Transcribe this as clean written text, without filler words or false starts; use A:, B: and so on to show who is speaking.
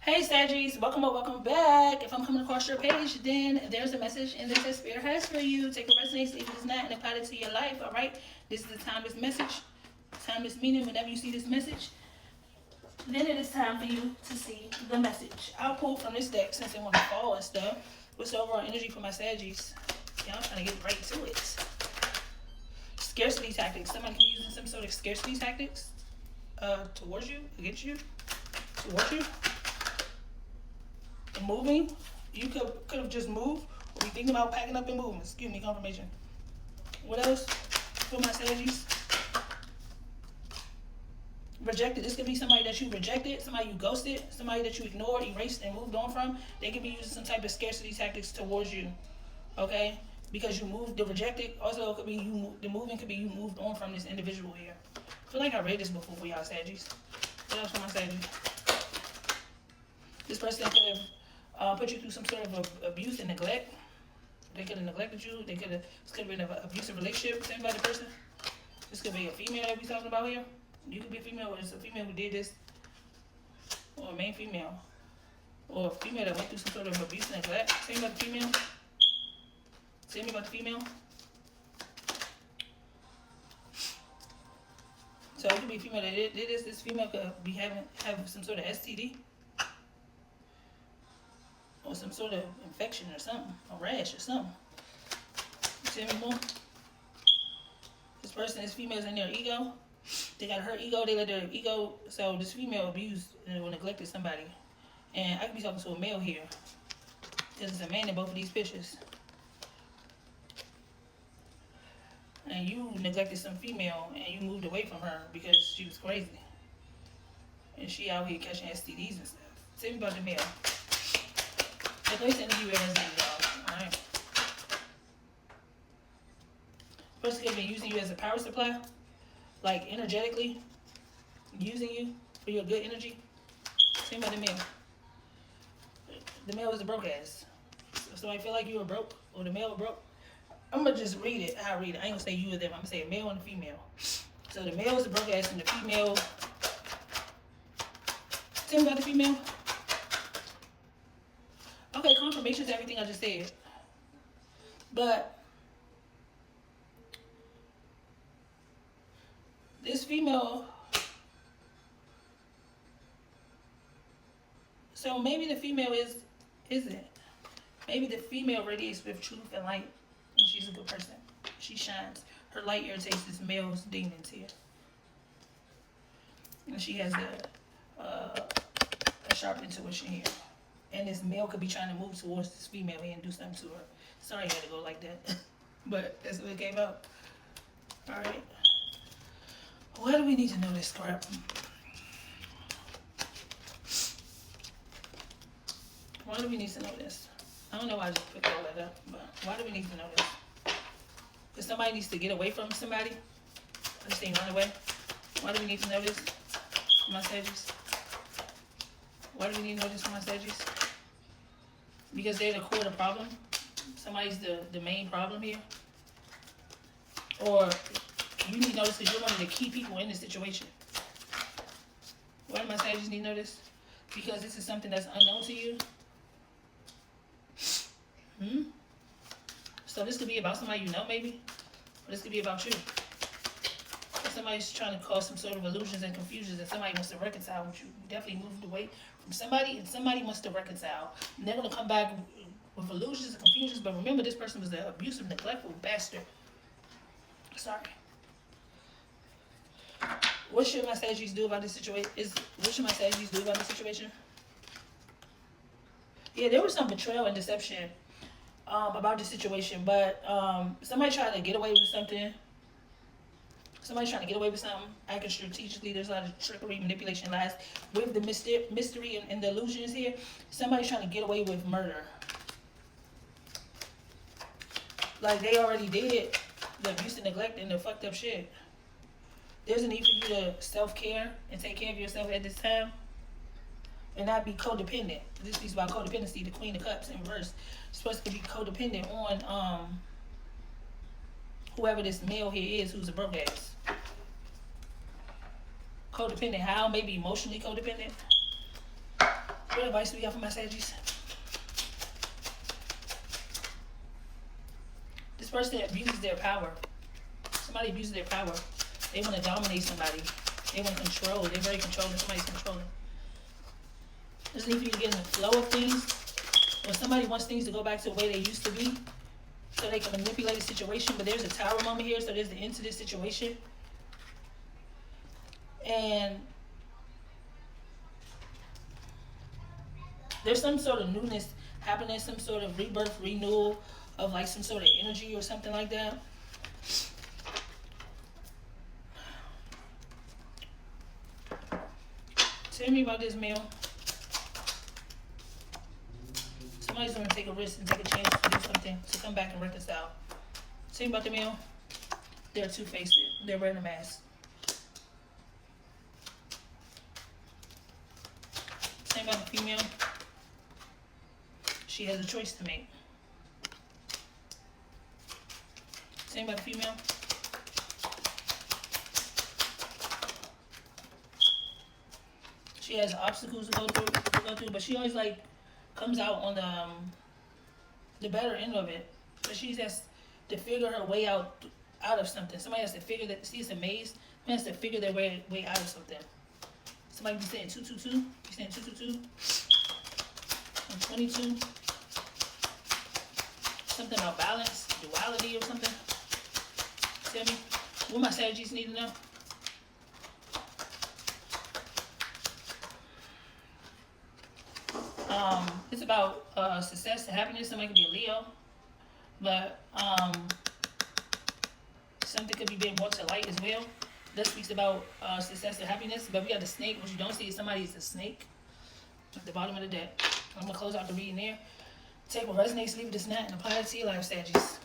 A: Hey Saggies, welcome or welcome back. If I'm coming across your page, then there's a message in this that Spirit has for you. Take what resonates, leave it as not, and apply it to your life. All right. This is the timeless message, timeless meaning. Whenever you see this message, then it is time for you to see the message. I'll pull from this deck since they want to fall and stuff. What's the overall energy for my Saggies? Yeah, I'm trying to get right to it. Scarcity tactics. Somebody can be using some sort of scarcity tactics towards you, against you, towards you. And moving, you could have just moved or be thinking about packing up and moving. Excuse me, confirmation. What else for my Saggies? Rejected. This could be somebody that you rejected, somebody you ghosted, somebody that you ignored, erased, and moved on from. They could be using some type of scarcity tactics towards you, okay? Because you moved the rejected. Also, it could be you. The moving could be you moved on from this individual here. I feel like I read this before for y'all Saggies. What else for my Saggies? This person could have put you through some sort of abuse and neglect. They could have neglected you. This could have been an abusive relationship with anybody person. This could be a female that we're talking about here. You could be a female, or it's a female who did this, or a main female, or a female that went through some sort of abuse and neglect. Tell me about the female. Tell me about the female. So it could be a female that did this. This female could be have some sort of STD. Or some sort of infection or something, a rash or something. Tell me more. This person, this female's in their ego. They got her ego, they let their ego. So this female abused or neglected somebody. And I could be talking to a male here. Because it's a man in both of these pictures. And you neglected some female and you moved away from her because she was crazy. And she out here catching STDs and stuff. Tell me about the male. The place energy resonates, y'all. Alright. Person could have been using you as a power supply. Like energetically using you for your good energy. Same about the male. The male is a broke ass. So I feel like you were broke or the male was broke. I'm gonna just read it. How I read it. I ain't gonna say you or them. I'm gonna say a male and a female. So the male is a broke ass and the female. Tell me about the female. Okay, confirmation to everything I just said. But this female, so maybe the female isn't. Maybe the female radiates with truth and light, and she's a good person. She shines. Her light irritates this male's demons here. And she has a sharp intuition here. And this male could be trying to move towards this female here and do something to her. Sorry I had to go like that. But that's what it came out. Alright. Why do we need to know this crap? Why do we need to know this? I don't know why I just picked all that up, but why do we need to know this? Because somebody needs to get away from somebody. I just ain't run away. Why do we need to know this for my Saggies? Why do we need to know this for my Saggies? Because they're the core of the problem. Somebody's the main problem here. Or you need to know this because you're one of the key people in this situation. Why do my Saggies need to know this? Because this is something that's unknown to you. So this could be about somebody you know maybe. Or this could be about you. Or somebody's trying to cause some sort of illusions and confusions and somebody wants to reconcile with you. You definitely moved away from somebody and somebody wants to reconcile. And they're going to come back with illusions and confusions. But remember, this person was an abusive, neglectful bastard. Sorry. What should my Saggies do about this situation? What should my Saggies do about this situation? Yeah, there was some betrayal and deception about this situation, but somebody tried to get away with something. Somebody's trying to get away with something, acting strategically. There's a lot of trickery, manipulation, lies. With the mystery and the illusions here, somebody's trying to get away with murder. Like they already did the abuse and neglect and the fucked up shit. There's a need for you to self-care and take care of yourself at this time. And not be codependent. This speaks about codependency, the Queen of Cups in reverse. You're supposed to be codependent on whoever this male here is who's a broke ass. Codependent how? Maybe emotionally codependent. What advice do we got for my Saggies? This person abuses their power. Somebody abuses their power. They want to dominate somebody. They want to control. They're very controlling. Somebody's controlling. Doesn't need for you to get in the flow of things. Or somebody wants things to go back to the way they used to be, so they can manipulate the situation. But there's a tower moment here, so there's the end to this situation. And there's some sort of newness happening, some sort of rebirth, renewal of like some sort of energy or something like that. Tell me about this, male. Somebody's going to take a risk and take a chance to do something to come back and reconcile. Tell me about the male. They're two-faced. They're wearing a mask. Tell me about the female. She has a choice to make. Tell me about the female. She has obstacles to go through, but she always like comes out on the better end of it. But she has to figure her way out of something. Somebody has to figure that. See, it's a maze. Somebody has to figure their way out of something. Somebody be saying 222. Be saying 222. And 22. Something about balance, duality, or something. Tell me, what my Saggies need to know. It's about success and happiness. Somebody could be a Leo, but something could be being brought to light as well. That speaks about success and happiness. But we got the snake. What you don't see is somebody's a snake at the bottom of the deck. I'm gonna close out the reading there. Take what resonates, leave it as not, and apply it to your life, Saggies.